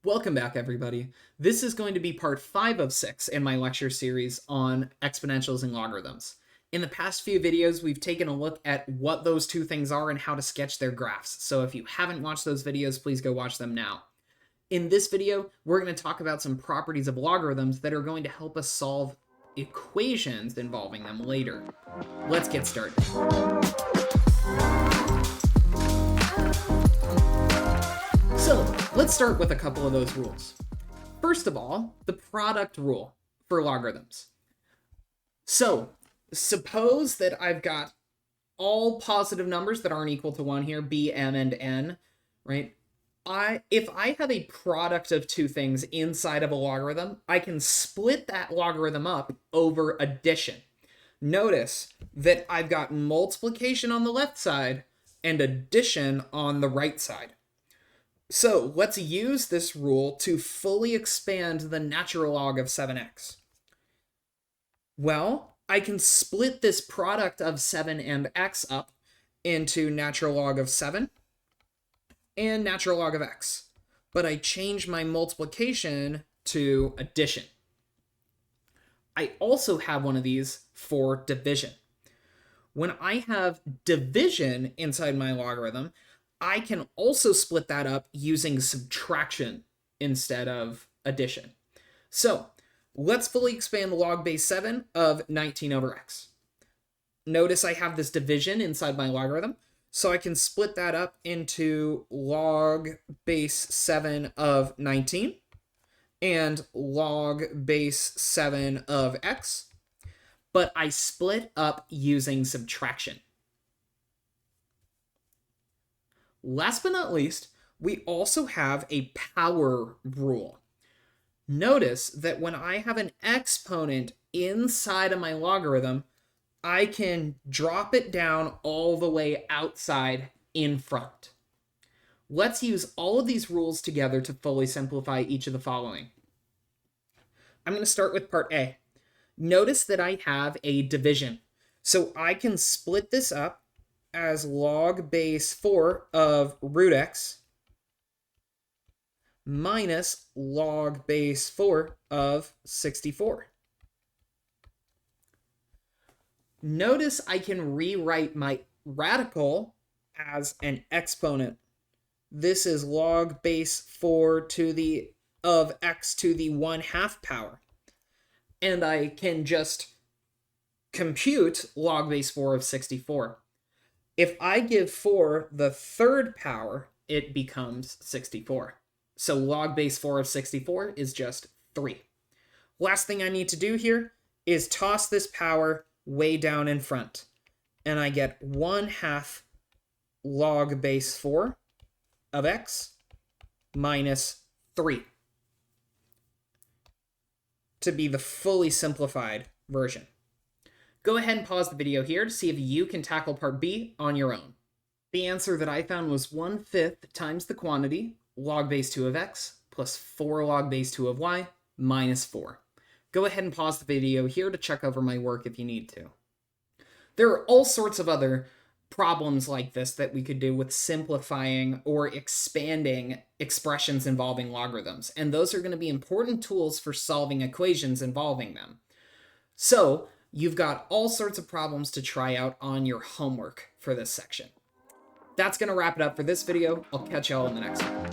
Welcome back, everybody. This is going to be part 5 of 6 in my lecture series on exponentials and logarithms. In the past few videos, we've taken a look at what those two things are and how to sketch their graphs. So if you haven't watched those videos, please go watch them now. In this video, we're going to talk about some properties of logarithms that are going to help us solve equations involving them later. Let's get started. So let's start with a couple of those rules. First of all, the product rule for logarithms. So suppose that I've got all positive numbers that aren't equal to 1 here, b, m, and n, right? If I have a product of two things inside of a logarithm, I can split that logarithm up over addition. Notice that I've got multiplication on the left side and addition on the right side. So let's use this rule to fully expand the natural log of 7x. Well, I can split this product of 7 and x up into natural log of 7 and natural log of x, but I change my multiplication to addition. I also have one of these for division. When I have division inside my logarithm, I can also split that up using subtraction instead of addition. So let's fully expand log base 7 of 19 over x. Notice I have this division inside my logarithm, so I can split that up into log base 7 of 19 and log base 7 of x, but I split up using subtraction. Last but not least, we also have a power rule. Notice that when I have an exponent inside of my logarithm, I can drop it down all the way outside in front. Let's use all of these rules together to fully simplify each of the following. I'm going to start with part A. Notice that I have a division, so I can split this up as log base 4 of root x minus log base 4 of 64. Notice I can rewrite my radical as an exponent. This is log base 4 of x to the 1/2 power. And I can just compute log base 4 of 64. If I give 4 the 3rd power, it becomes 64. So log base 4 of 64 is just 3. Last thing I need to do here is toss this power way down in front. And I get 1/2 log base 4 of x minus 3 to be the fully simplified version. Go ahead and pause the video here to see if you can tackle part B on your own. The answer that I found was 1/5 times the quantity, log base 2 of x, plus 4 log base 2 of y, minus 4. Go ahead and pause the video here to check over my work if you need to. There are all sorts of other problems like this that we could do with simplifying or expanding expressions involving logarithms, and those are going to be important tools for solving equations involving them. So you've got all sorts of problems to try out on your homework for this section. That's going to wrap it up for this video. I'll catch y'all in the next one.